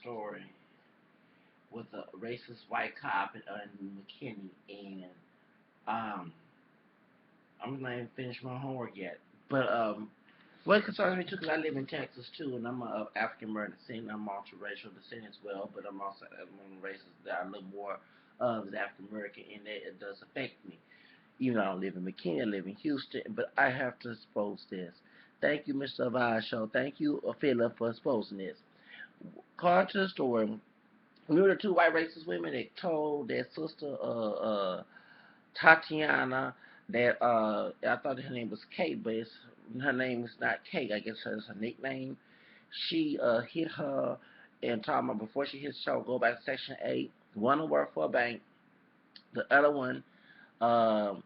story with a racist white cop in McKinney, and um, I'm not even finished my homework yet. But what concerns me too, because I live in Texas too, and I'm of African American descent. I'm multiracial descent as well, but I'm also among races that I look more of as African American, and that it does affect me. Even though I don't live in McKinney, I live in Houston, but I have to expose this. Thank you, Mr. Avaz Show. Thank you, Ophelia, for exposing this. According to the story, we were the two white racist women that told their sister, Tatiana, that I thought her name was Kate, but her name is not Kate. I guess that's her nickname. She hit her and told me before she hit the show, go back to Section 8. One to work for a bank. The other one um,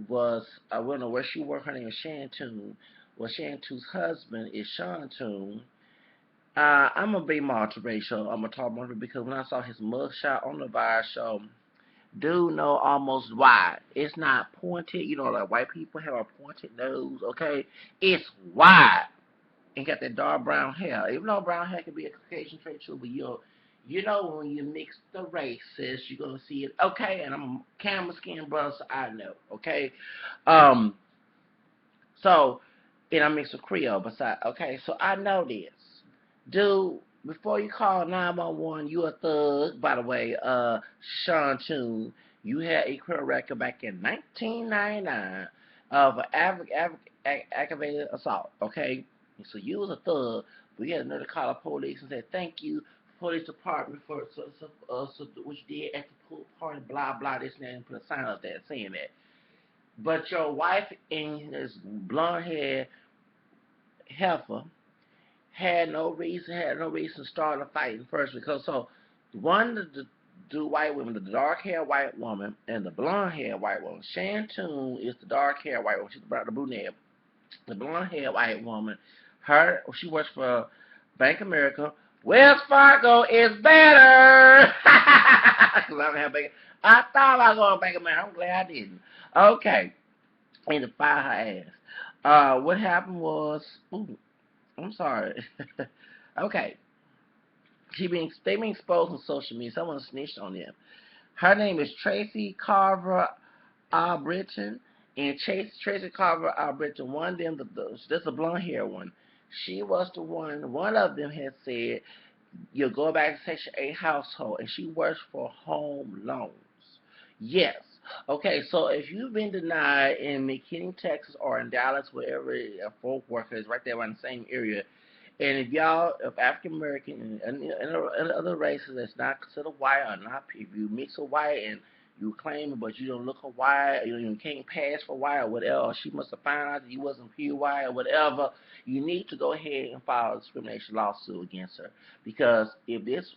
was, I don't know where she worked. Her name is Shantoon. Well, Shantoon's husband is Sean Toon. I'm gonna be multiracial. I'm gonna talk about it because when I saw his mugshot on the Vibe show, dude know almost wide. It's not pointed, like white people have a pointed nose, okay? It's wide and got that dark brown hair. Even though brown hair can be a Caucasian trait too, but when you mix the races, you're gonna see it. Okay, and I'm a camera skin brother, so I know. Okay, um, so and I mix with Creole beside. Okay, so I know this, dude. Before you call 911, you a thug. By the way, Sean Toon, you had a criminal record back in 1999 of aggravated assault. Okay, so you was a thug. We had another call the police and said thank you, police department, for what you did at the pool party. Blah blah this and that, and put a sign up there saying that. But your wife and this blonde hair heifer had no reason to start a fight in first because one of the two white women, the dark haired white woman and the blonde haired white woman. Shantoon is the dark haired white woman. She's the brunette. The blonde haired white woman, she works for Bank of America. Wells Fargo is better. Cause I don't have Bank. I thought I was going to Bank of America. I'm glad I didn't. Okay, and to fire her ass. What happened was, ooh, I'm sorry. Okay, they being exposed on social media. Someone snitched on them. Her name is Tracy Carver-Allbritton, and Tracy Carver-Allbritton, one of them, that's the blonde hair one. She was the one. One of them had said, "You'll go back to Section 8 household," and she works for home loans. Yes. Okay, so if you've been denied in McKinney, Texas, or in Dallas, wherever a folk worker is, right there around the same area, and if African American and other races that's not considered white or not, if you mix a white and you claim it, but you don't look a white, you can't pass for white or whatever, she must have found out that you wasn't pure white or whatever, you need to go ahead and file a discrimination lawsuit against her. Because if this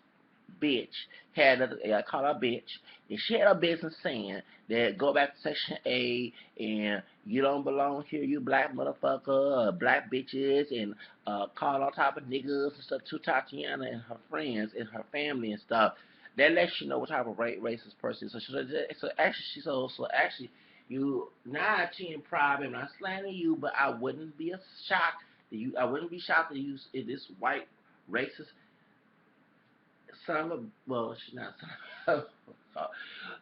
bitch I call her bitch, and she had a business saying that go back to Section A and you don't belong here, you black motherfucker, black bitches, and call all type of niggas and stuff to Tatiana and her friends and her family and stuff. That lets you know what type of racist person. So actually, you not in private. I'm not slandering you, but I wouldn't be shocked that you. I wouldn't be shocked that you if this white racist son of, well, she's not son of,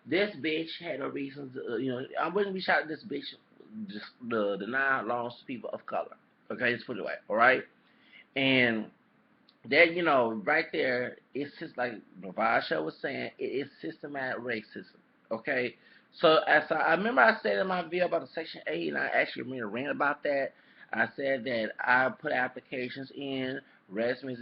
this bitch had no reason to, I wouldn't be shocked if this bitch just deny loans to people of color. Okay, let's put it away, alright? And that, right there, it's just like Bavasha was saying, it is systematic racism, okay? So as I remember I said in my video about the Section 8, and I actually made a rant about that. I said that I put applications in, resumes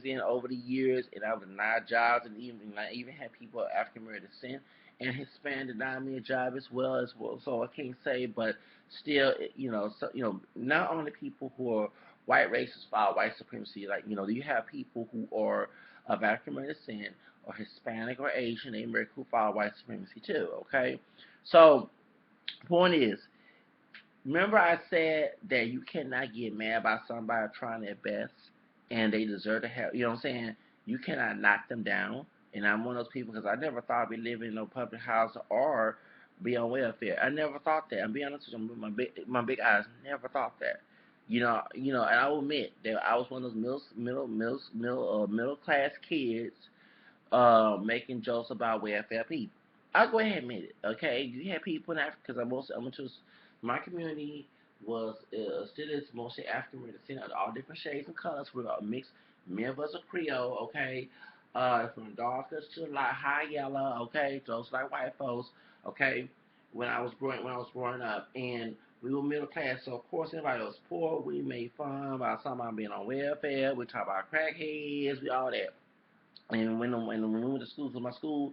in over the years, and I was denied jobs, and I even had people of African American descent and Hispanic deny me a job as well. So I can't say, but still, not only people who are white racists file white supremacy, like you have people who are of African American descent or Hispanic or Asian American who file white supremacy too. Okay, so point is, remember I said that you cannot get mad by somebody trying their best and they deserve to have, what I'm saying? You cannot knock them down. And I'm one of those people because I never thought I'd be living in no public house or be on welfare. I never thought that. I'm being honest with you, my big eyes never thought that. And I will admit that I was one of those middle class kids making jokes about welfare people. I'll go ahead and admit it. Okay, you had people in Africa because I went to my community was still is mostly African descent of all different shades and colors. We're all mixed. Many of us are Creole. Okay, from darkest to like high yellow. Okay, those like white folks. Okay, when I was growing up, and we were middle class, so of course everybody was poor. We made fun about somebody being on welfare. We talk about crackheads. We all that. And when we went to school, so my school,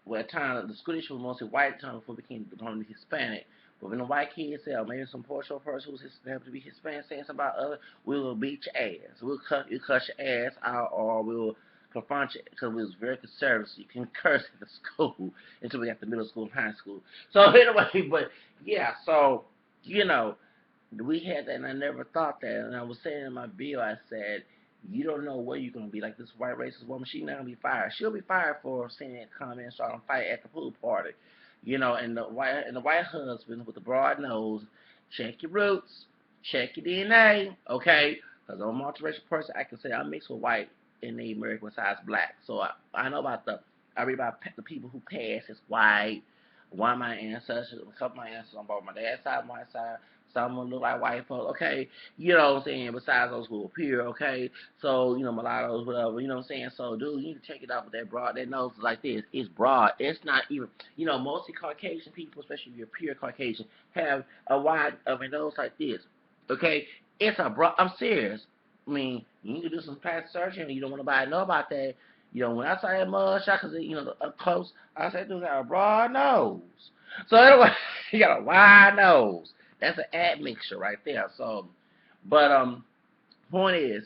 well, at time the school district was mostly white time before it became Hispanic. But when the white kids say, or maybe some poor show person who's happen to be Hispanic saying something about other, we will beat your ass. You cut your ass out, or we will confront you because we was very conservative. So you can curse at the school until we got to middle school and high school. So anyway, but yeah, so you know, we had that, and I never thought that. And I was saying in my bill, I said, you don't know where you're gonna be. Like this white racist woman, she's not gonna be fired. She'll be fired for saying that comment, starting a fight at the pool party. And the white husband with the broad nose, check your roots, check your DNA, okay? Because I'm a multiracial person, I can say I'm mixed with white and Native American besides black. So I know I read about the people who passed as white. One of my ancestors, a couple of my ancestors on both my dad's side, my side, some of them look like white folks, okay? You know what I'm saying? Besides those who appear, okay? So, mulattoes, whatever, you know what I'm saying? So, dude, you need to check it out with that nose is like this. It's broad. It's not even, mostly Caucasian people, especially if you're pure Caucasian, have a wide of a nose like this, okay? It's a broad, I'm serious. I mean, you need to do some plastic surgery, and you don't want nobody to know about that. When I saw that mug shot, because, up close, I said, dude got a broad nose. So, anyway, he got a wide nose. That's an admixture right there. So, but point is,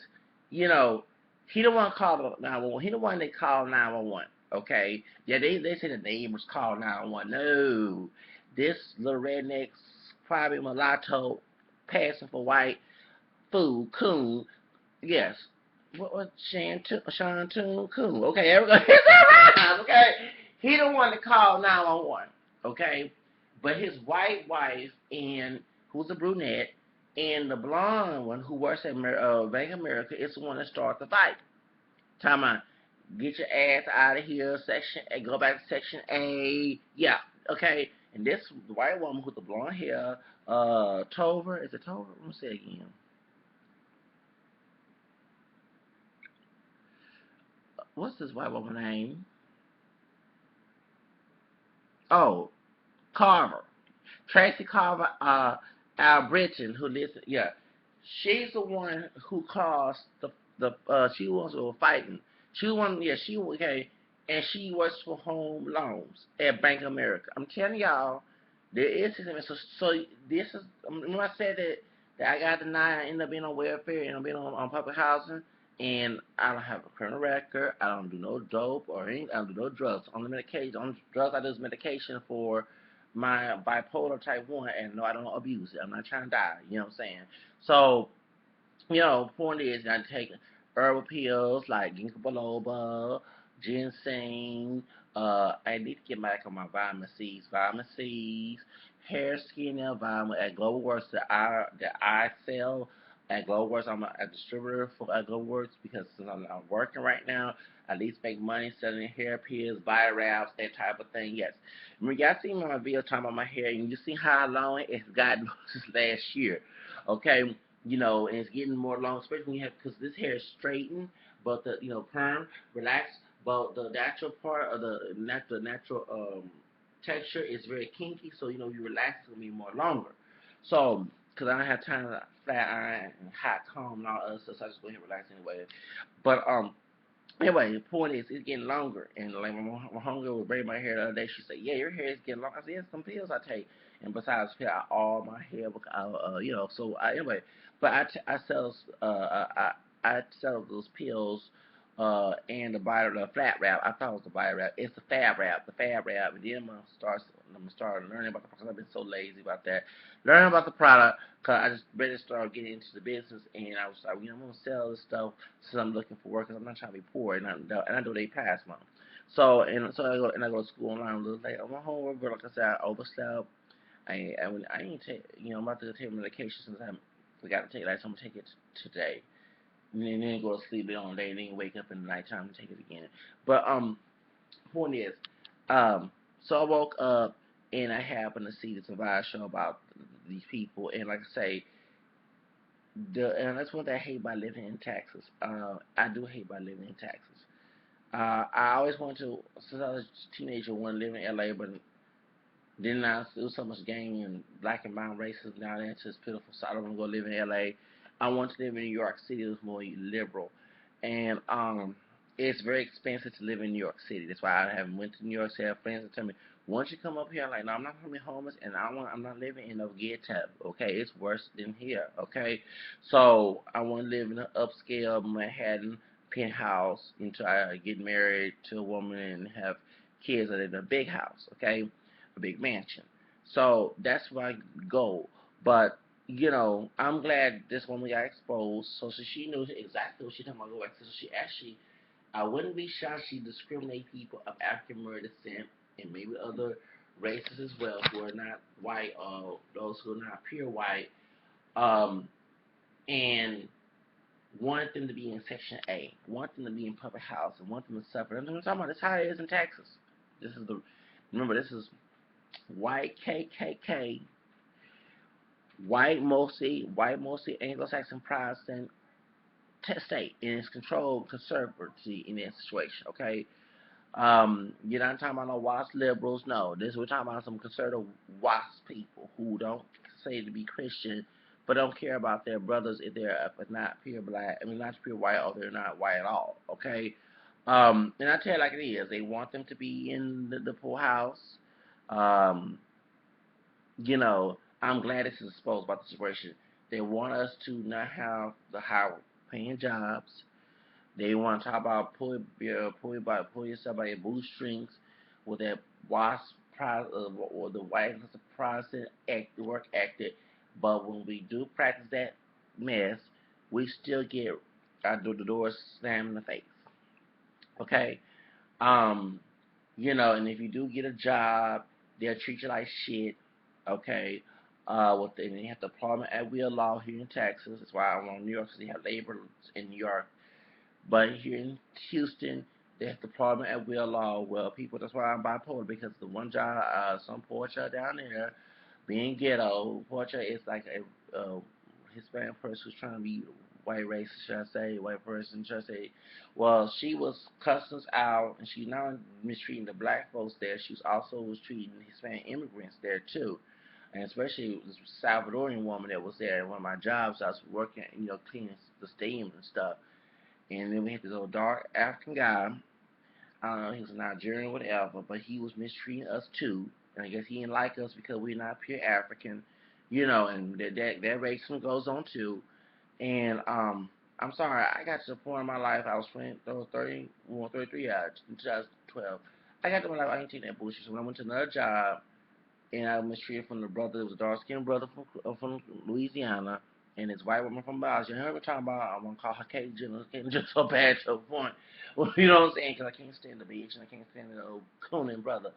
he the one called 911. He the one that called 911. Okay, yeah, they said the neighbors called 911. No, this little redneck, probably mulatto, passing for white fool coon. Yes, what was Sean Toon Coon? Okay, everybody, okay, he the one that called 911. Okay, but his white wife and who's a brunette and the blonde one who works at Bank of America is the one that started the fight. Time out. Get your ass out of here, Section A. Go back to Section A. Yeah, okay. And this white woman with the blonde hair, Tover, is it Tover? Let me say it again. What's this white woman's name? Oh, Carver. Tracy Carver, Allbritton, who lives, yeah, she's the one who caused she was fighting. She won, yeah, okay, and she works for home loans at Bank of America. I'm telling y'all, there is system. So this is, remember I said that I got denied, I ended up being on welfare, and I'm being on public housing, and I don't have a criminal record. I don't do no dope or anything. I don't do no drugs. Only medication. Only drugs I do is medication for my bipolar type 1, and no, I don't abuse it. I'm not trying to die. You know what I'm saying? So, point is, I take herbal pills like ginkgo biloba, ginseng. I need to get back on my vitamin C's. Vitamin C's, hair, skin, and vitamin at Globalworks that I sell at Globalworks. I'm a distributor for Globalworks because since I'm working right now, at least make money selling hair pills, body wraps, that type of thing. Yes. Remember, y'all seen my video talking about my hair, and you see how long it's gotten this last year. Okay, and it's getting more long, especially when you have, because this hair is straightened, but the, perm, relax, but the natural part of the natural texture is very kinky, so, you relax, it's going to be more longer. So, because I don't have time to flat iron and hot comb and all other stuff, so I just go ahead and relax anyway. But, anyway, the point is, it's getting longer, and like my homegirl was braiding my hair the other day. She said, "Yeah, your hair is getting long." I said, "Yeah, some pills I take, and besides, all my hair, So anyway, but I sell I sell those pills, and the flat wrap. I thought it was the body wrap. It's the fab wrap, and then I'm gonna start learning about the because I've been so lazy about that. Learning about the product, cause I just ready to start getting into the business, and I was like, I'm gonna sell this stuff since I'm looking for work, cause I'm not trying to be poor, and I know they pass money. So I go to school online a little late. I'm a homework, but like I said, I overslept. I ain't take, I'm about to take medication since We got to take it. Like, so I'm gonna take it today, and then go to sleep later on the day, and then wake up in the nighttime and take it again. But point is, so I woke up and I happened to see the Survivor show about these people, and like I say, and that's one thing I hate about living in Texas. I do hate about living in Texas. I always wanted to, since I was a teenager, want to live in LA, but then I do so much gang and black and brown racism down there. It's just pitiful. So I don't want to go live in LA. I want to live in New York City. It was more liberal, and it's very expensive to live in New York City. That's why I haven't went to New York City. I have friends that tell me, once you come up here, I'm like, no, I'm not gonna be homeless, and I'm not living in no ghetto. Okay, it's worse than here. Okay, so I want to live in an upscale Manhattan penthouse until I get married to a woman and have kids that live in a big house. Okay, a big mansion. So that's my goal. But I'm glad this woman got exposed, so she knew exactly what she talking about. Go back. So she actually, I wouldn't be shocked she discriminate people of African American descent and maybe other races as well who are not white or those who are not pure white, and want them to be in Section A, want them to be in public house, and want them to suffer. I'm talking about this how it is in Texas. This is remember this is white KKK, white mostly Anglo-Saxon Protestant state, and it's controlled conservatively in that situation. Okay, you're not talking about no WASP liberals. No, we're talking about some conservative WASP people who don't say to be Christian, but don't care about their brothers if not pure black. I mean, not pure white, or they're not white at all. Okay, and I tell you like it is. They want them to be in the pool house. Um, I'm glad this is exposed about the situation. They want us to not have the high paying jobs. They want to talk about pull yourself by your bootstrings with that WASP or the white Protestant work ethic. But when we do practice that mess, we still get the doors slammed in the face. Okay? Um, and if you do get a job, they'll treat you like shit. Okay. And they have the employment at will law here in Texas. That's why I want New York City have labor in New York. But here in Houston, they have the employment at will law. Well, people, that's why I'm bipolar, because the one job, some poor child down there, being ghetto, poor child is like a Hispanic person who's trying to be white racist, should I say, white person, should I say. Well, she was cussing us out, and she not only mistreating the black folks there, she was treating Hispanic immigrants there too. And especially this Salvadorian woman that was there at one of my jobs. I was working, cleaning the stadium and stuff. And then we had this old dark African guy. I don't know, he was a Nigerian or whatever, but he was mistreating us too. And I guess he didn't like us because we're not pure African, and that racism goes on too. And I'm sorry, I got to the point in my life I was 33 years in 2012. I got to my life I ain't taking that bullshit. So when I went to another job, and I was mistreated from the brother. It was a dark skinned brother from Louisiana, and his white woman from Bosnia. I heard me talking about I want to call her Cajun. Cajun so bad to a point. Well, you know what I'm saying? Because I can't stand the bitch and I can't stand the old cooning brother.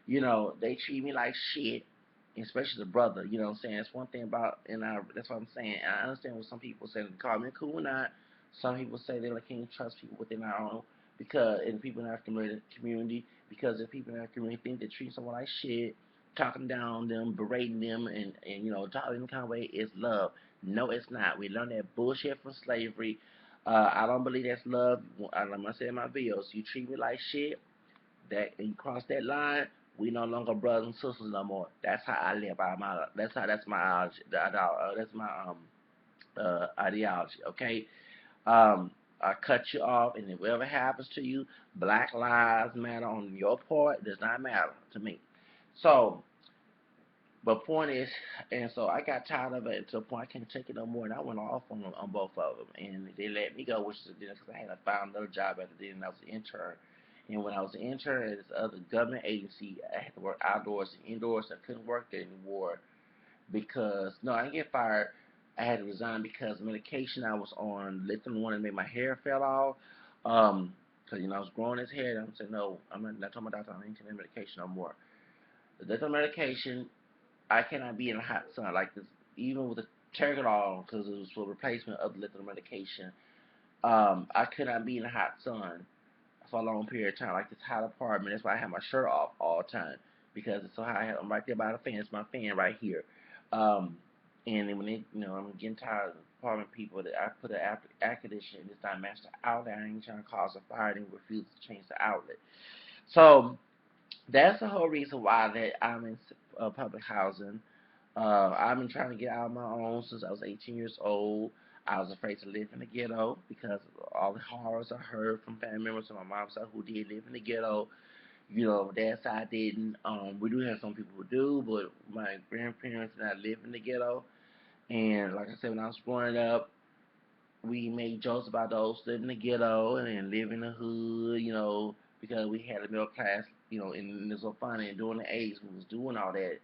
They treat me like shit, especially the brother. You know what I'm saying? That's one thing about, that's what I'm saying. I understand what some people say. They call me cool or not. Some people say they can't trust people within our own, because, and people in our community, because if people in our community think they treat someone like shit, talking down them, berating them, and talking in kind of way is love. No, it's not. We learned that bullshit from slavery. I don't believe that's love. Like I said in my videos, you treat me like shit, and you cross that line, we no longer brothers and sisters no more. That's how I live by my. That's my ideology. That's my ideology. Okay. I cut you off, and if whatever happens to you, Black Lives Matter on your part. It does not matter to me. So, but point is, and so I got tired of it to a point I couldn't take it no more, and I went off on both of them, and they let me go, which is because I had to find another job after then, and I was an intern. And when I was an intern at this other government agency, I had to work outdoors and indoors. I couldn't work there anymore because, no, I didn't get fired. I had to resign because the medication I was on, lithium one, that made my hair fell off. Because, I was growing this hair, and I said, no, I'm not talking about doctor, I ain't taking medication no more. The lithium medication, I cannot be in the hot sun like this, even with the Tergadol, because it was for replacement of the lithium medication. I could not be in the hot sun for a long period of time, like this hot apartment. That's why I have my shirt off all the time, because it's so hot. I'm right there by the fan. It's my fan right here. Um, and then when they, I'm getting tired of apartment people that I put an air conditioner in this time match the outlet. I ain't trying to cause a fire. They refuse to change the outlet. So that's the whole reason why that I'm in public housing. I've been trying to get out on my own since I was 18 years old. I was afraid to live in the ghetto because of all the horrors I heard from family members on my mom's side who did live in the ghetto. Dad's side didn't. We do have some people who do, but my grandparents did not live in the ghetto. And like I said, when I was growing up, we made jokes about those living in the ghetto and live in the hood, because we had a middle class, and it was so funny. And during the 80s, we was doing all that.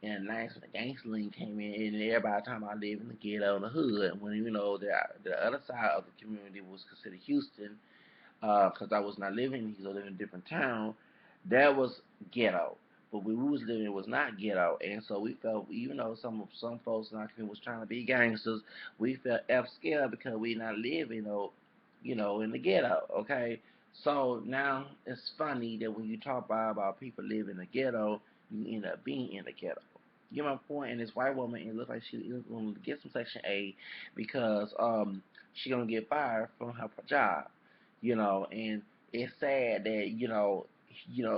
And nice when the gangster league came in, and everybody talking about living in the ghetto in the hood. When the other side of the community was considered Houston, because I was not living in Houston, I lived in a different town. That was ghetto. But where we was living, it was not ghetto, and so we felt, even though some folks in our community was trying to be gangsters, we felt scared because we not living, in the ghetto. Okay, so now it's funny that when you talk about people living in the ghetto, you end up being in the ghetto. You get my point? And this white woman, it looks like she's going to get some Section 8 because she's going to get fired from her job. And it's sad that,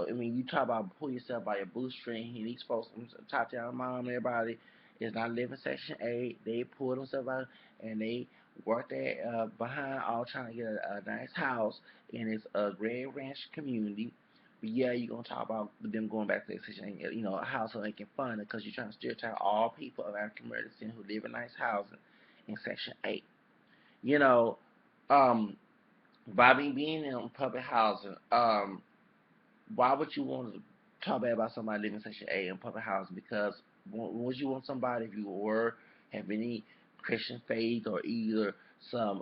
I mean, you talk about pull yourself by your bootstring, and these folks, top down mom, everybody is not living Section 8. They pull themselves out and they work there behind all trying to get a nice house in this Grand Ranch community. But yeah, you're going to talk about them going back to their Section 8, a house so they can fund it because you're trying to stereotype all people of African American descent who live in nice housing in Section 8. You know, um, by me being in public housing, why would you want to talk bad about somebody living in Section 8 in public housing? Because would you want somebody, if you have any Christian faith or either some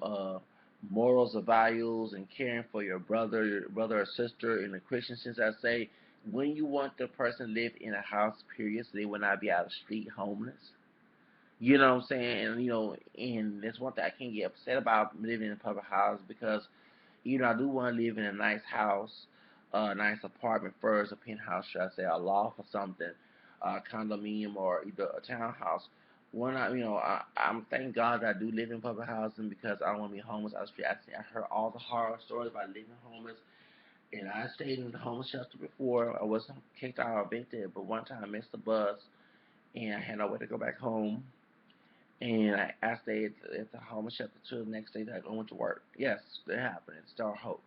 morals or values and caring for your brother or sister in the Christian sense, I say, when you want the person to live in a house, period, so they will not be out of the street homeless. You know what I'm saying? And that's one thing I can't get upset about living in a public house because I do want to live in a nice house, a nice apartment first, a penthouse, should I say, a loft or something, a condominium or either a townhouse. I'm thank God that I do live in public housing because I don't want to be homeless out the street. I heard all the horror stories about living homeless, and I stayed in the homeless shelter before. I wasn't kicked out or evicted, but one time I missed the bus and I had nowhere to go back home. And I stayed at the homeless shelter till the next day that I went to work. Yes, that happened. It's Star Hope.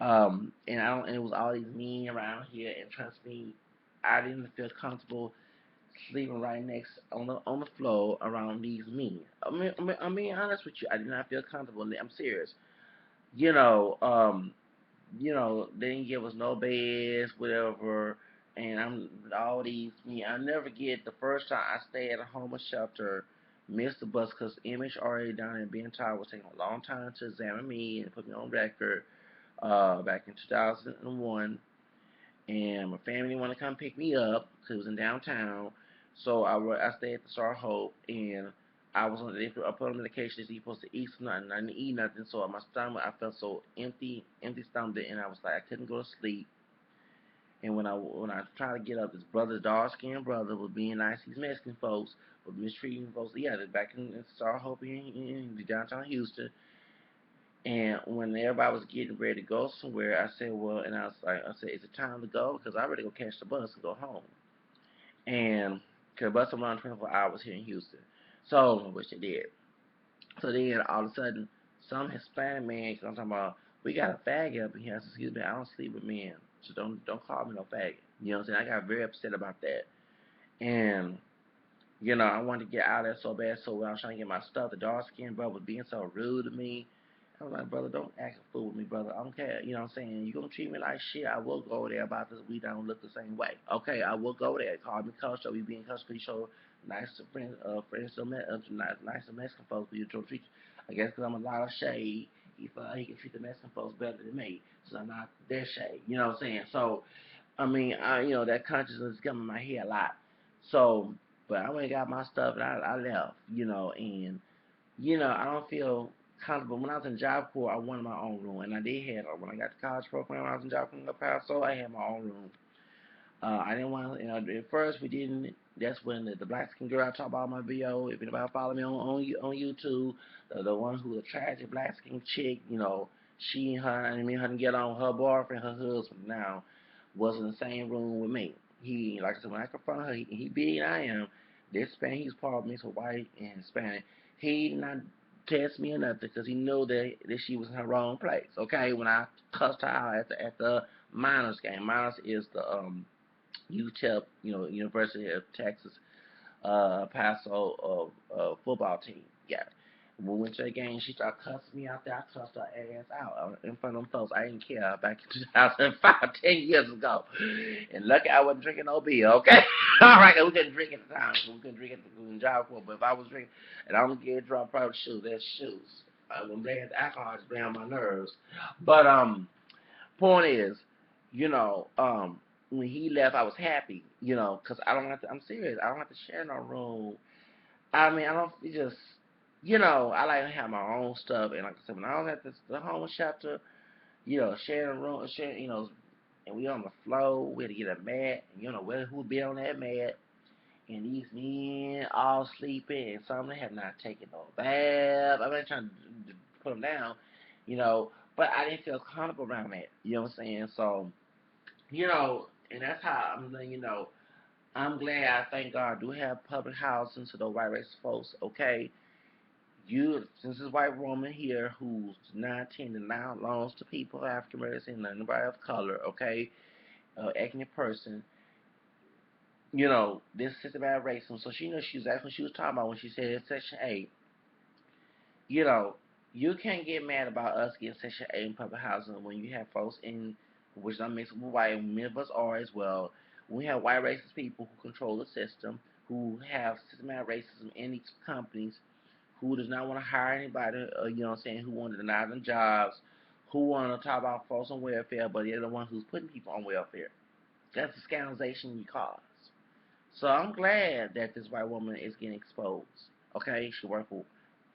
And I don't. And it was all these men around here, and trust me, I didn't feel comfortable sleeping right next on the floor around these men. I'm being honest with you. I did not feel comfortable. I'm serious. You know, um, they didn't give us no beds, whatever. And all these me. I never get the first time I stayed at a homeless shelter, missed the bus because Image already down in Ben Tower was taking a long time to examine me and put me on record. Back in 2001, and my family wanted to come pick me up because it was in downtown. So I stayed at the Star Hope, and I put on medication. He's supposed to eat something. I didn't eat nothing, so my stomach, I felt so empty stomach, and I was like, I couldn't go to sleep. And when I tried to get up, this brother, dark skinned brother, was being nice. These Mexican folks were mistreating folks. Yeah, they're back in Star Hope in downtown Houston. And when everybody was getting ready to go somewhere, I said, well, and I said, is it time to go? Because I ready to go catch the bus and go home. And because the bus around 24 hours here in Houston. So, which it did. So then all of a sudden, some Hispanic man comes talking about, we got a faggot up in here. I said, excuse me, I don't sleep with men. So don't call me no faggot. You know what I'm saying? I got very upset about that. And I wanted to get out of there so bad. So when I was trying to get my stuff, the dark skinned brother was being so rude to me. I was like, brother, don't act a fool with me, brother. I don't care. You know what I'm saying? You gonna treat me like shit, I will go there about this. We don't look the same way. Okay, I will go there. Call me culture. We be in culture. We show nice to friends to nice to Mexican folks. We don't treat. I guess because I'm a lot of shade, he thought he can treat the Mexican folks better than me, so I'm not their shade. You know what I'm saying? So, I mean, that consciousness is coming in my head a lot. So But I went and got my stuff and I left, and I don't feel comfortable. When I was in Job Corps, I wanted my own room, and I did have when I got the college program. When I was in Job Corps in El Paso, I had my own room. I didn't want to, at first we didn't. That's when the black skin girl I talk about in my video. If anybody follow me on YouTube, the one who the tragic black skin chick, she and her, and me and her get on. Her boyfriend, her husband now, was in the same room with me. He, like I said, when I confronted her, he big and I am. This Spanish, he's part of me, so white and Hispanic. He did not test me or nothing because he knew that she was in her wrong place. Okay, when I cussed her out at the minors game. Minors is the UTEP, University of Texas, Paso football team. Yeah. When we went to the game, she started cussing me out there. I cussed her ass out in front of them folks. I didn't care back in 2005, 10 years ago. And lucky I wasn't drinking no beer, okay? All right, we couldn't drink at the time. So we couldn't drink at the job corps. But if I was drinking, and I don't get drunk, probably shoes. That's shoes. When they had the alcohol, it's been on my nerves. But point is, you know, um, when he left, I was happy, because I don't have to. I'm serious. I don't have to share no room. I mean, I don't it just, I like to have my own stuff. And like I said, when I was at the homeless shelter, sharing a room, and we on the floor, we had to get a mat, and who would be on that mat, and these men all sleeping, and some of them have not taken no bath. I'm not trying to put them down, but I didn't feel comfortable around that. You know what I'm saying? So, and that's how I'm letting you know. I'm glad, I thank God, I do have public housing to the white race folks, okay? Since this white woman here who's 19 and now loans to people, African Americans, and anybody of color, okay, ethnic person, this systematic racism. So she knows she's exactly what she was talking about when she said Section 8. You know, you can't get mad about us getting Section 8 in public housing when you have folks which I'm mixed with white, and many of us are as well. We have white racist people who control the system, who have systematic racism in these companies, who does not want to hire anybody, who want to deny them jobs, who want to talk about folks on welfare, but they're the one who's putting people on welfare. That's the scandalization you cause. So I'm glad that this white woman is getting exposed. Okay, she worked for.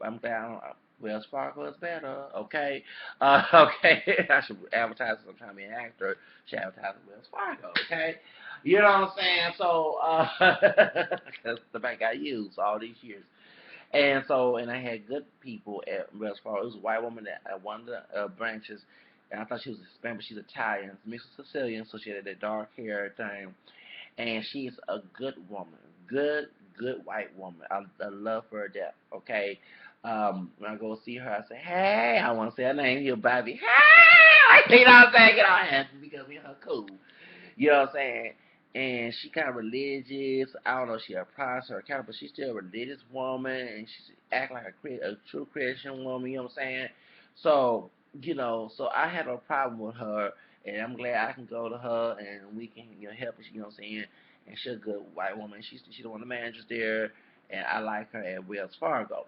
I'm glad. Wells Fargo is better. Okay, okay. I should advertise. I'm trying to be an actor. Should advertise at Wells Fargo. Okay, you know what I'm saying? So, because the bank I used all these years. And I had good people at Wells Fargo. It was a white woman at one of the branches, and I thought she was Hispanic, but she's Italian, mixed with Sicilian, so she had that dark hair thing. And she's a good woman, good white woman. I love her to death. Okay, when I go see her, I say, hey, I want to say her name, you Bobby. Hey, you know what I'm saying? Get on hands because me and her cool. You know what I'm saying? And she kind of religious. I don't know if she applies her account, but she's still a religious woman, and she's act like a true Christian woman. You know what I'm saying? So so I have no problem with her, and I'm glad I can go to her and we can help her. You know what I'm saying? And she's a good white woman. She's one of the managers there, and I like her at Wells Fargo.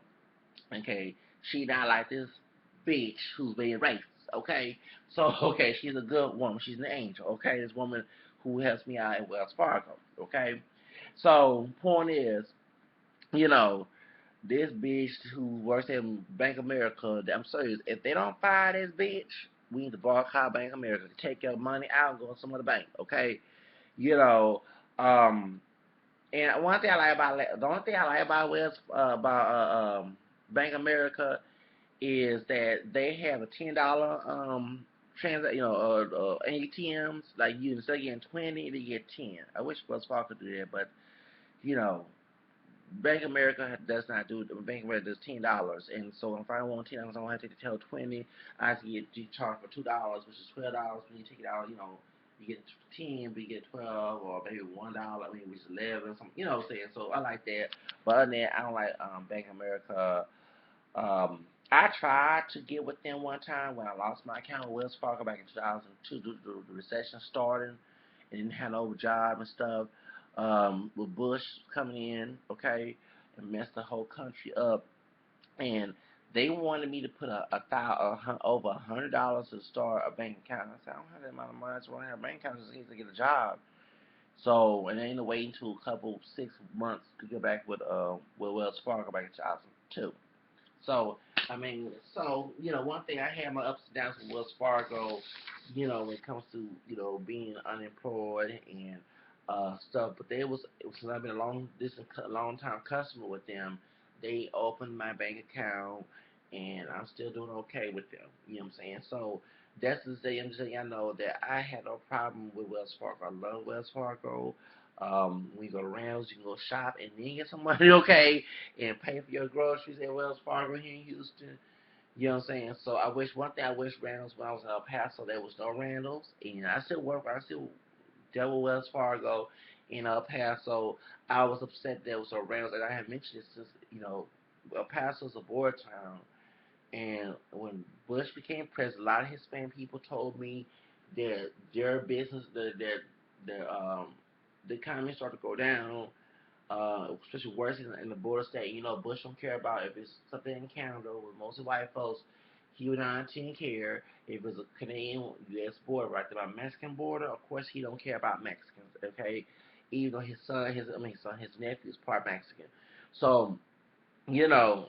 Okay, she not like this bitch who's being racist. Okay, so okay, she's a good woman. She's an angel. Okay, this woman who helps me out at Wells Fargo. Okay, so point is, you know, this bitch who works at Bank of America. I'm serious. If they don't fire this bitch, we need to boycott Bank of America. Take your money out and go to some other bank. Okay, you know. And one thing I like about the only thing I like about Bank of America is that they have a $10 ATMs. Like you instead of getting 20, they get 10. I wish Wells Fargo could do that, but you know, Bank of America does not do it. Bank of America does $10, and so if I want $10, I don't have to tell 20. I have to get charged for $2, which is $12. When you take it out, you get 10, but you get 12, or maybe $1. I mean, which is 11. Something, you know what I'm saying? So I like that. But other than that, I don't like Bank of America. I tried to get with them one time when I lost my account with Wells Fargo back in 2002 due to the recession starting and didn't have no job and stuff. With Bush coming in, okay, and messed the whole country up, and they wanted me to put over $100 to start a bank account. I said, I don't have that amount of money, so I don't have a bank account just to get a job. So, and then waiting until a couple 6 months to get back with Wells Fargo back in 2002. So, I mean, so, one thing I had my ups and downs with Wells Fargo, when it comes to, being unemployed and stuff. But since I've been a long time customer with them, they opened my bank account and I'm still doing okay with them. You know what I'm saying? So that's the thing I know that I had no problem with Wells Fargo. I love Wells Fargo. When you go to Rams, you can go shop and then get some money, okay, and pay for your groceries at Wells Fargo here in Houston. You know what I'm saying? So one thing I wish Randall's when I was in El Paso, there was no Randall's, and I still dealt with Wells Fargo in El Paso. I was upset there was no Randall's, and I had mentioned it since, El Paso's a border town, and when Bush became president, a lot of Hispanic people told me that their business, the economy started to go down, especially worse in the border state. Bush don't care about if it's something in Canada with mostly white folks. He would not care if it's a Canadian U.S. border, right there, by Mexican border. Of course, he don't care about Mexicans. Okay, even though his nephew is part Mexican. So you know,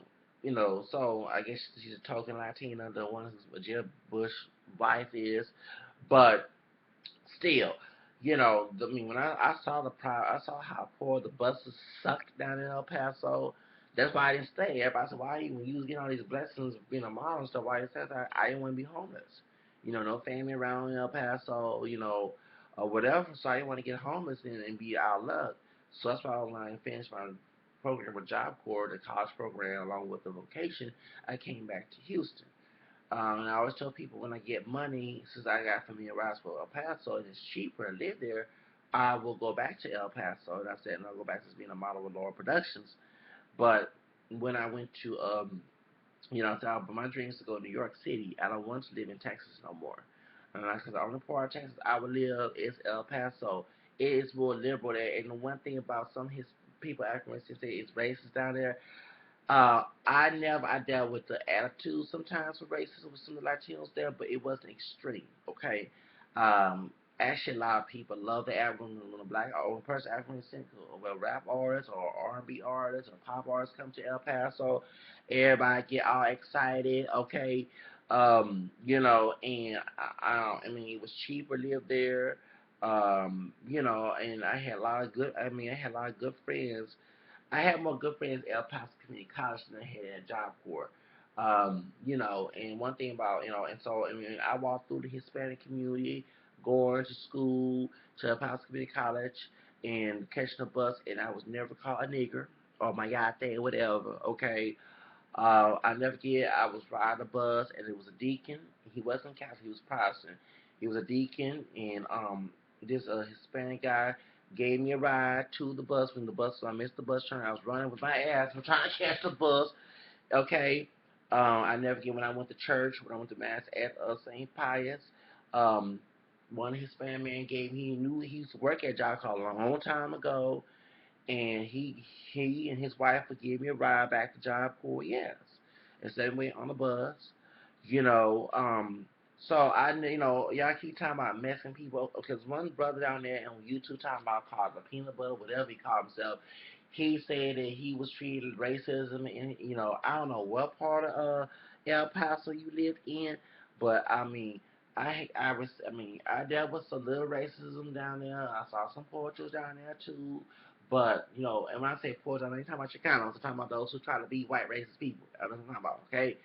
so I guess she's a token Latina, the one who's Jeb Bush wife is, but still, when I saw I saw how poor the buses sucked down in El Paso. That's why I didn't stay. Everybody said, "Why when you was getting all these blessings of being a model and stuff? Why you said that? I didn't want to be homeless. No family around in El Paso, or whatever. So I didn't want to get homeless and be out of luck. So that's why when I finished my program with Job Corps, the college program, along with the vocation, I came back to Houston. And I always tell people when I get money, since I got familiarized with El Paso and it's cheaper to live there, I will go back to El Paso. And I said, and I'll go back to being a model with Laura Productions. But when I went to, but my dream is to go to New York City. I don't want to live in Texas no more. And because the only part of Texas I would live is El Paso. It is more liberal there. And the one thing about some of his people acting racist, it's racist down there. I dealt with the attitude sometimes with racism with some of the Latinos there, but it wasn't extreme. Okay, um, actually, a lot of people love the African when a black or a person African descent, or rap artists or R&B artists or pop artists come to El Paso. Everybody get all excited. Okay, and I mean it was cheaper to live there. And I had a lot of good. I had a lot of good friends. I had more good friends at El Paso Community College than I had at Job Corps. And one thing about, and so, I walked through the Hispanic community, going to school, to El Paso Community College, and catching a bus, and I was never called a nigger, or my yate, whatever, okay? I never forget, I was riding a bus, and it was a deacon. He wasn't Catholic, he was Protestant. He was a deacon, and this Hispanic guy gave me a ride to the bus when I missed the bus turn. I was running with my ass. I'm trying to catch the bus. Okay. I never forget when I went to church, when I went to mass at St. Pius. Um, one Hispanic man he knew he used to work at Job Corps a long time ago, and he and his wife would give me a ride back to Job Corps. Yes, and so they went on the bus. You know, so y'all keep talking about Mexican people because one brother down there on YouTube talking about called the peanut butter, whatever he called himself. He said that he was treated racism, and I don't know what part of El Paso you lived in, but I dealt with some little racism down there. I saw some portraits down there too. But, and when I say poor, I'm not talking about Chicanos. I'm talking about those who try to be white racist people. That's what I'm talking about, okay?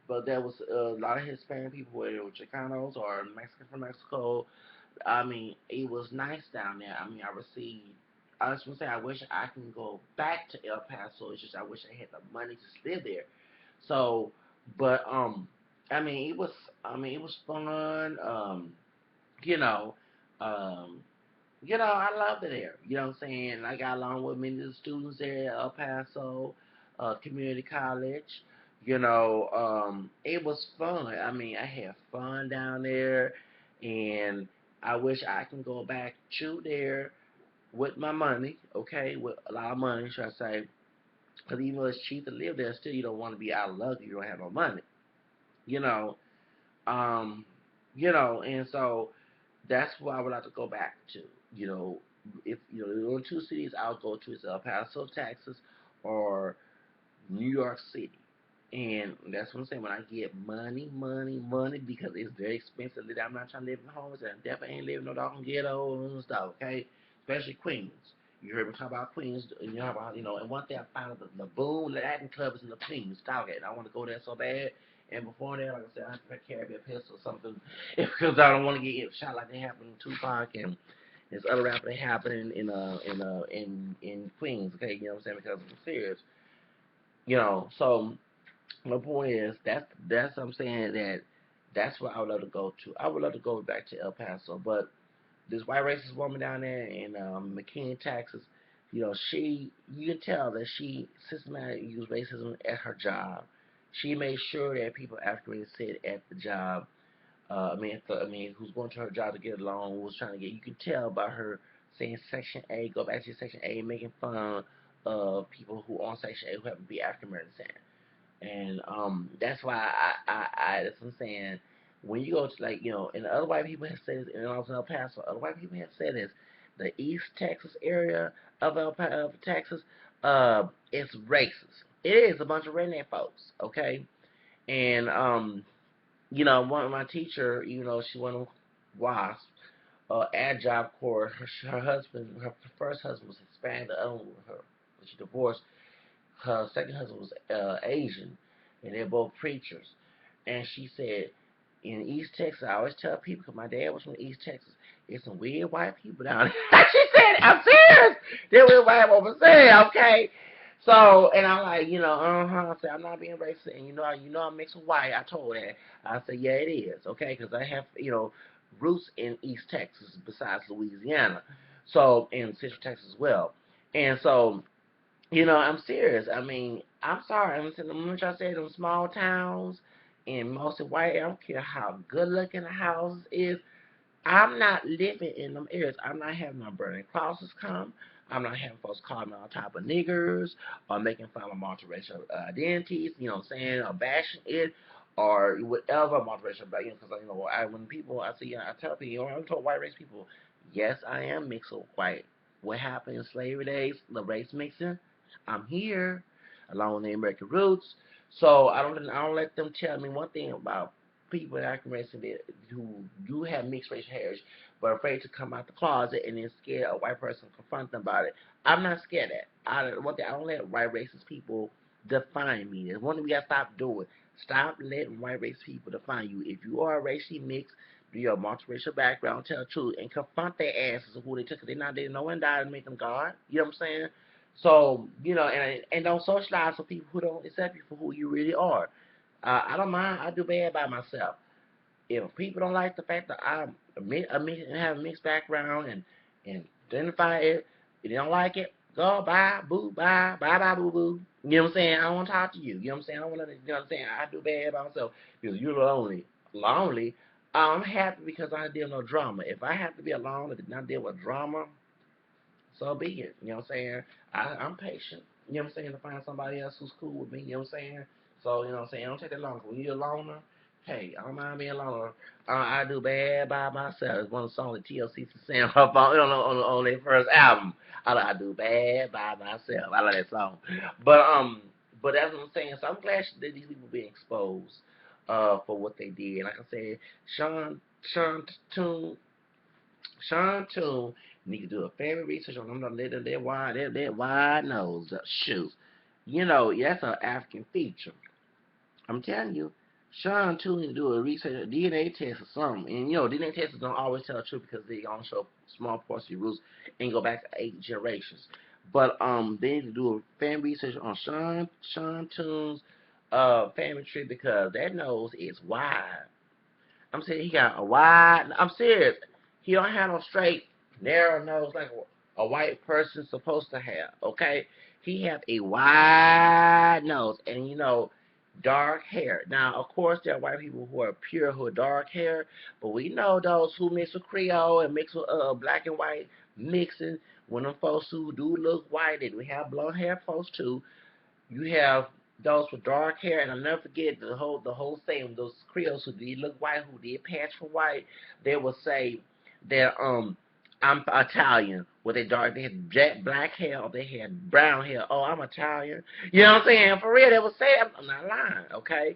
But there was a lot of Hispanic people, whether it were Chicanos or Mexicans from Mexico. It was nice down there. I just want to say, I wish I can go back to El Paso. It's just I wish I had the money to live there. So, but, it was, it was fun. You know, um, I loved it there. You know what I'm saying? I got along with many of the students there at El Paso Community College. It was fun. I had fun down there, and I wish I can go back to there with my money, okay, with a lot of money, should I say. Because even though it's cheap to live there, still you don't want to be out of luck if you don't have no money. You know, um, and so that's where I would like to go back to. You know, if the only two cities I'll go to is El Paso, Texas, or New York City. And that's what I'm saying. When I get money, money, money, because it's very expensive. I'm not trying to live in homes, and I definitely ain't living no doggone ghetto and stuff. Okay, especially Queens. You heard me talk about Queens, and you know about and one thing I found out the Boom Latin Club is in the Queens. Dog it. I want to go there so bad. And before that, like I said, I have to carry a pistol or something because I don't want to get shot like they happened in Tupac and there's other rappers that happen in Queens. Okay, you know what I'm saying? Because I'm serious. So my point is that's what I'm saying that's where I would love to go to. I would love to go back to El Paso, but this white racist woman down there in McKinney, Texas, you can tell that she systematically used racism at her job. She made sure that people after sit at the job. Who's going to her job to get a loan, was trying to get. You can tell by her saying Section A, go back to Section A, making fun of people who on Section A who happen to be African American. And that's why that's what I'm saying. When you go to and the other white people have said this, and also El Paso, other white people have said this, the East Texas area of Texas, it's racist. It is a bunch of redneck folks, okay? And one of my teacher, she went on WASP, ad job corps. Her husband, her first husband was Hispanic, the other one was her. She divorced. Her second husband was Asian, and they're both preachers. And she said, in East Texas, I always tell people, because my dad was from East Texas, there's some weird white people down there. She said, I'm serious. They're weird white over there, okay? So, and I'm like, I said, I'm not being racist, and I'm mixed with white. I told her. I said, yeah, it is, okay? Because I have, roots in East Texas besides Louisiana. So, in Central Texas as well. And so, I'm serious. I mean, I'm sorry. I'm saying, I'm trying to say them small towns and mostly white. I don't care how good looking the house is. I'm not living in them areas. I'm not having no burning crosses come. I'm not having folks call me all type of niggers or making fun of multiracial identities. You know what I'm saying? Or bashing it or whatever multiracial. But because when people I see, I tell people, I'm told white race people, yes, I am mixed with white. What happened in slavery days? The race mixing. I'm here, along with the American roots. So I don't let them tell me one thing about people in African race who do have mixed racial heritage, but are afraid to come out the closet and then scared a white person to confront them about it. I'm not scared of that. I don't let white racist people define me. There's one thing we gotta stop doing. Stop letting white racist people define you. If you are racially mixed, do your multiracial background, tell the truth, and confront their asses of who they took. Cause they know and died to make them God. You know what I'm saying? So and don't socialize with people who don't accept you for who you really are. I don't mind. I do bad by myself. If people don't like the fact that have a mixed background and identify it, if they don't like it, go bye, boo, bye, boo, boo. You know what I'm saying? I don't want to talk to you. You know what I'm saying? I don't want to. You know what I'm saying? I do bad by myself because you're lonely. Lonely. I'm happy because I don't deal with no drama. If I have to be alone and not deal with drama, so be it. You know what I'm saying? I'm patient. You know what I'm saying? To find somebody else who's cool with me. You know what I'm saying? So, what I'm saying? It don't take that long. When you're a loner, hey, I don't mind being a loner. I do bad by myself. It's one of the songs that TLC sang up on their first album. I do bad by myself. I like that song. But that's what I'm saying. So I'm glad that these people being exposed for what they did. Like I said, Sean Toon Sean Toon need to do a family research on them. That wide nose. Shoot. That's an African feature. I'm telling you. Sean Toon need to do a research, a DNA test or something. And, DNA tests don't always tell the truth because they only show small parts of your roots and go back to 8 generations. But they need to do a family research on Sean Toon's family tree because that nose is wide. I'm saying he got a wide. I'm serious. He don't have no straight, narrow nose like a white person's supposed to have. Okay, he have a wide nose, and dark hair. Now, of course, there are white people who are pure, who are dark hair, but we know those who mix with Creole and mix with black and white mixing. When them folks who do look white, and we have blonde hair folks too. You have those with dark hair, and I'll never forget the whole thing. Those Creoles who did look white, who did patch for white, they would say that I'm Italian. Well, they had jet black hair, or they had brown hair. Oh, I'm Italian. You know what I'm saying? For real, they would say it. I'm not lying. Okay.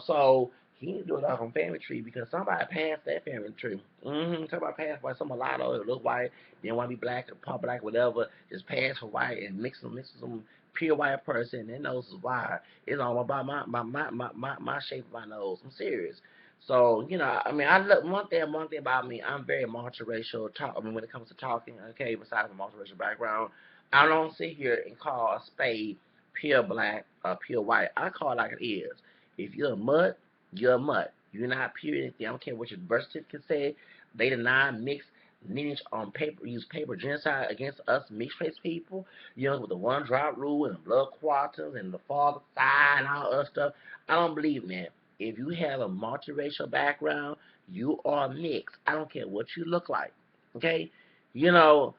So he didn't do it off on family tree because somebody passed that family tree. Somebody passed by some mulatto. It looked white. Didn't want to be black or pop black, whatever. Just passed for white and mix some pure white person. Their nose is wide. It's all about my shape of my nose. I'm serious. So, I mean, one thing about me, I'm very multiracial. When it comes to talking, okay, besides the multiracial background, I don't sit here and call a spade pure black or pure white. I call it like it is. If you're a mutt, you're a mutt. You're not pure anything. I don't care what your birth certificate said. They deny mixed lineage on paper, use paper genocide against us mixed race people, with the one drop rule and the blood quantum and the father side and all other stuff. I don't believe in that. If you have a multiracial background, you are mixed. I don't care what you look like. Okay? You know,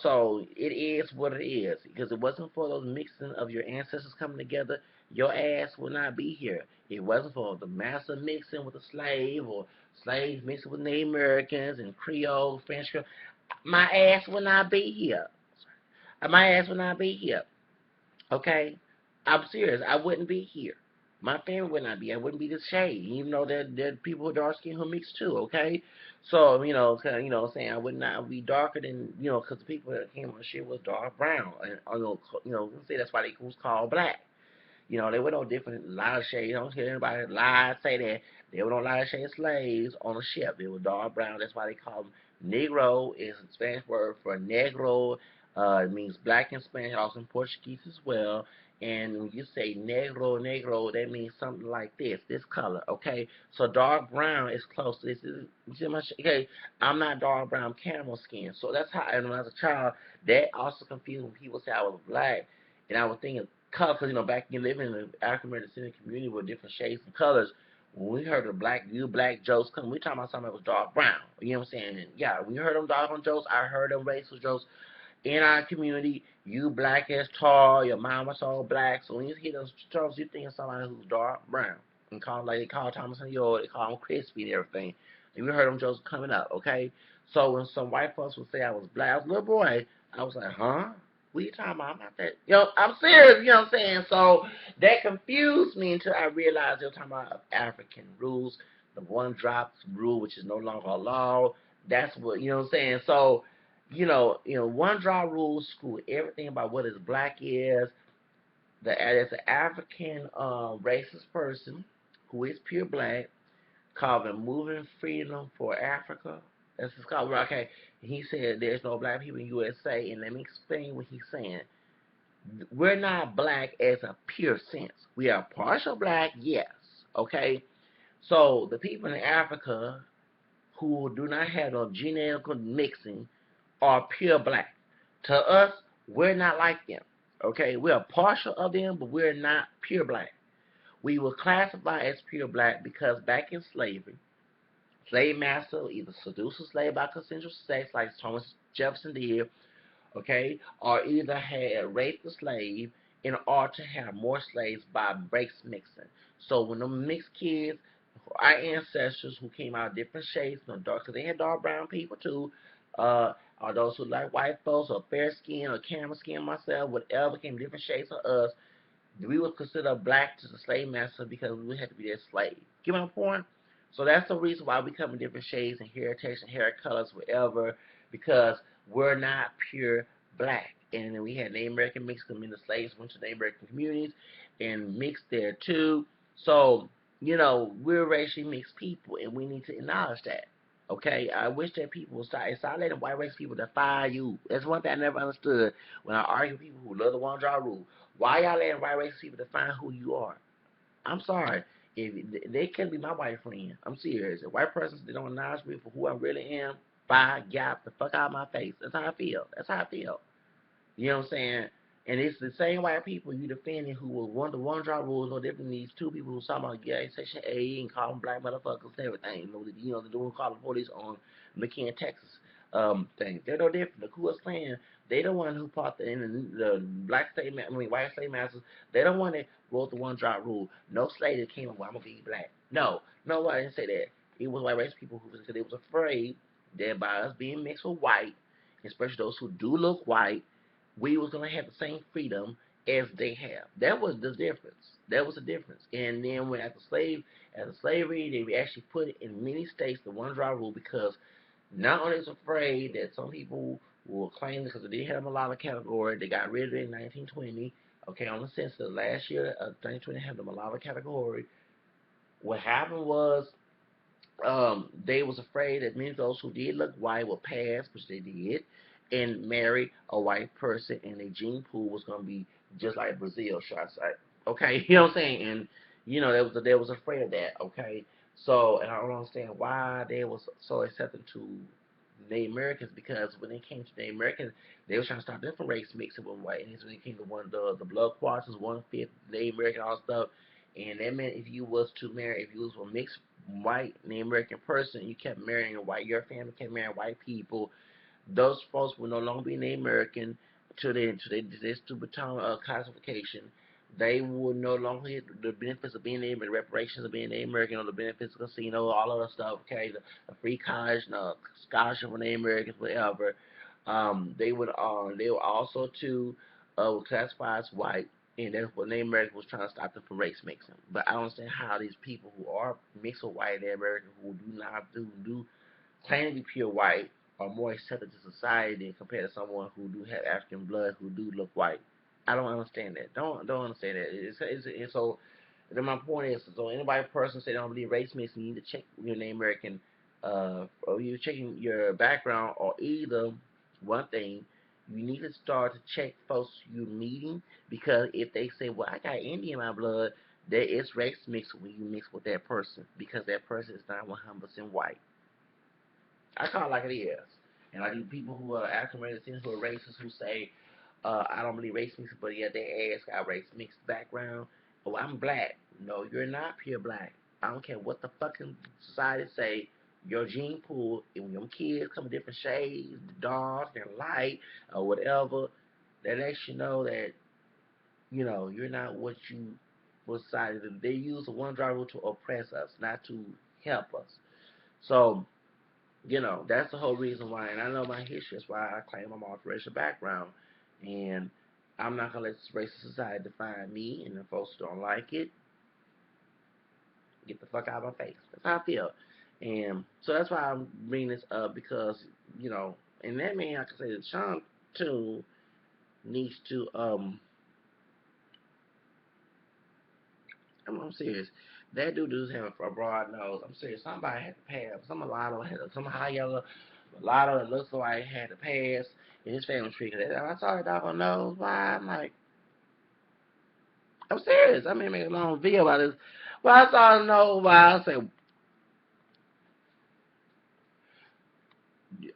so it is what it is. Because it wasn't for those mixing of your ancestors coming together, your ass would not be here. It wasn't for the master mixing with the slave or slaves mixing with Native Americans and Creole, French. My ass would not be here. My ass would not be here. Okay? I'm serious. I wouldn't be here. My family would not be. I wouldn't be this shade. Even though there are people who are dark skinned who mix too. Okay, so saying I would not be darker than because the people that came on the shit was dark brown, and say that's why they was called black. They were no different. A lot of shades. I don't hear anybody lie, say that. They were no lot of shade slaves on a ship. They were dark brown. That's why they call them Negro. Is a Spanish word for negro. It means black in Spanish, also in Portuguese as well. And when you say negro, that means something like this color, okay? So dark brown is close to this. Okay, I'm not dark brown camel skin. So that's how, and when I was a child, that also confused when people say I was black. And I was thinking, color, because back when living in the African American community with different shades and colors, when we heard the black jokes come, we talking about something that was dark brown. You know what I'm saying? And yeah, when you heard them dark on jokes, I heard them racial jokes in our community. You black as tar, your mama all black. So when you hear those jokes, you think of somebody who's dark brown. And they call Thomas and York, they call him crispy and everything. And we heard them jokes coming up, okay? So when some white folks would say I was black, I was a little boy, I was like, huh? What are you talking about? I'm not that. I'm serious, you know what I'm saying? So that confused me until I realized they were talking about African rules, the one drop rule, which is no longer a law. That's what, you know what I'm saying? So, one drop rules screw everything about what is black is. There's an African racist person who is pure black called the Moving Freedom for Africa. That's his called. Okay, he said there's no black people in USA, and let me explain what he's saying. We're not black as a pure sense. We are partial black, yes. Okay, so the people in Africa who do not have no genetic mixing are pure black. To us, we're not like them. Okay, we're partial of them, but we're not pure black. We were classified as pure black because back in slavery, slave master either seduced a slave by consensual sex, like Thomas Jefferson did, okay, or either had raped the slave in order to have more slaves by race mixing. So when the mixed kids, our ancestors who came out of different shades, dark, because they had dark brown people too, or those who like white folks, or fair skin, or camel skin, myself, whatever, came different shades of us, we were considered black to the slave master because we had to be their slave. Get my point? So that's the reason why we come in different shades and heritage and hair colors, whatever, because we're not pure black. And then we had Native American mixed them in the slaves went to Native American communities and mixed there too. So, we're racially mixed people and we need to acknowledge that. Okay, I wish that people would start letting white race people define you. That's one thing I never understood when I argue with people who love the one draw rule. Why y'all letting white race people define who you are? I'm sorry. If they can't be my white friend, I'm serious. If white persons they don't acknowledge me for who I really am, bye, gap the fuck out of my face. That's how I feel. That's how I feel. You know what I'm saying? And it's the same white people you defending who will want the one drop rules no different than these two people who talking about gay Section A and call them black motherfuckers and everything. The dude call the police on McKinney, Texas thing. They're no different. The Ku Klux Klan, they the one who fought in the black white slave masters. They the one that wrote the one drop rule. No slave that came up, well, I'm gonna be black. No, I didn't say that. It was white race people who because they was afraid that by us being mixed with white, especially those who do look white, we was gonna have the same freedom as they have. That was the difference. That was the difference. And then when after slavery, they actually put it in many states the one drop rule because not only is afraid that some people will claim because they didn't have a lot of category, they got rid of it in 1920. Okay, on the census last year, 2020 had the mulatto category. What happened was they was afraid that many of those who did look white would pass, which they did, and marry a white person, and their gene pool was gonna be just like Brazil, should I say? Okay, you know what I'm saying? And they was afraid of that. Okay, so and I don't understand why they was so accepting to Native Americans because when they came to Native Americans, they was trying to start different race mixing with white. And when it came to the blood quarters, 1/5 Native American, all stuff, and that meant if you was to marry, if you was a mixed white Native American person, you kept marrying a white, your family kept marrying white people, those folks will no longer be Native American to their stupid term classification. They will no longer get the benefits of being Native, the reparations of being Native American, or the benefits of casino, all of that stuff. Okay, the free college, scholarship for Native Americans, whatever. They were also too classified as white, and that's what Native Americans was trying to stop them from race mixing. But I don't understand how these people who are mixed with white Native Americans who do not do claim to be pure white are more accepted to society than compared to someone who do have African blood who do look white. I don't understand that. Don't understand that. It's so. Then my point is, so anybody person say they don't believe race mixing, you need to check your Native American, or you checking your background, or either one thing, you need to start to check folks you're meeting because if they say, well, I got Indian in my blood, there is race mix when you mix with that person because that person is not 100% white. I call it like it is. And like these people who are African Americans who are racist who say, I don't believe race mixed, but yet their ass got race mixed background. Oh, I'm black. No, you're not pure black. I don't care what the fucking society say. Your gene pool, and when your kids come in different shades, dark and light, or whatever, that lets you know that, you're not what society, they use the one driver to oppress us, not to help us. So, that's the whole reason why, and I know my history. That's why I claim I'm multiracial background, and I'm not gonna let this racist society define me. And if folks don't like it, get the fuck out of my face. That's how I feel, and so that's why I'm bringing this up because and that man, I can say that Sean too needs to I'm serious. That dude does have a broad nose. I'm serious. Somebody had to pass. Some mulatto had some high yellow mulatto that looks like had to pass in his family tree. Cause I saw that dog on nose. Why? I'm like, I'm serious. I may make a long video about this. Well, I saw the nose. Why? I said,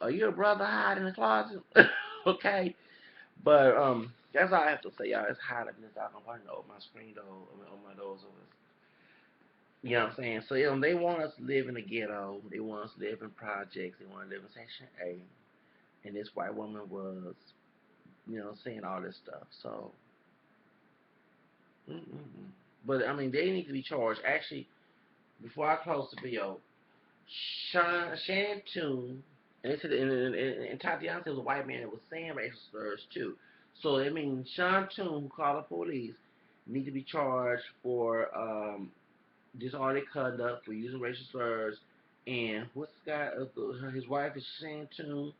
are you a brother hiding in the closet? Okay. But that's all I have to say, y'all. It's hot up in this dog. I'm running over my screen door. On my doors over. You know what I'm saying? So they want us to live in the ghetto. They want us to live in projects. They want to live in Section 8. And this white woman was, saying all this stuff. So, mm-mm. But I mean, they need to be charged. Actually, before I close the video, Shannon Toon, and they said, and Tatiana was a white man that was saying racial slurs too. So I mean, Sean Toon, who called the police, need to be charged for disorderly conduct for using racial slurs. And what's the guy? His wife is Shannon Toon.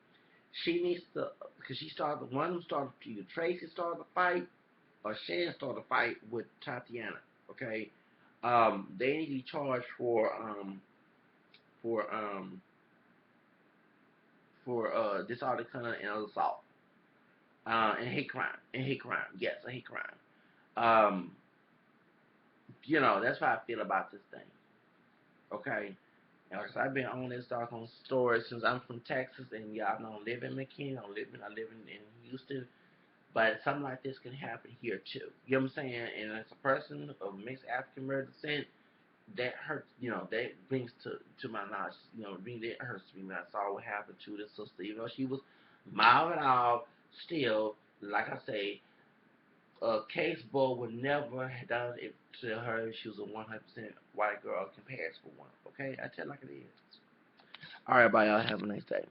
She needs to, because she started, one of them started, either Tracy started the fight or Shan started the fight with Tatiana. Okay, they need to be charged for um for disorderly conduct and assault, and hate crime, yes, a hate crime. Um, that's how I feel about this thing. Okay, and like I said, I've been on this dark on story since I'm from Texas, and y'all know I live in McKinney, I live in Houston. But something like this can happen here too. You know what I'm saying? And as a person of mixed African American descent, that hurts. That brings to my knowledge. That hurts me when I saw what happened to this sister. Even though she was mild and all, still, like I say, Case Bull would never have done it to her if she was a 100% white girl compared to one. Okay, I tell it like it is. All right, bye, y'all. Have a nice day.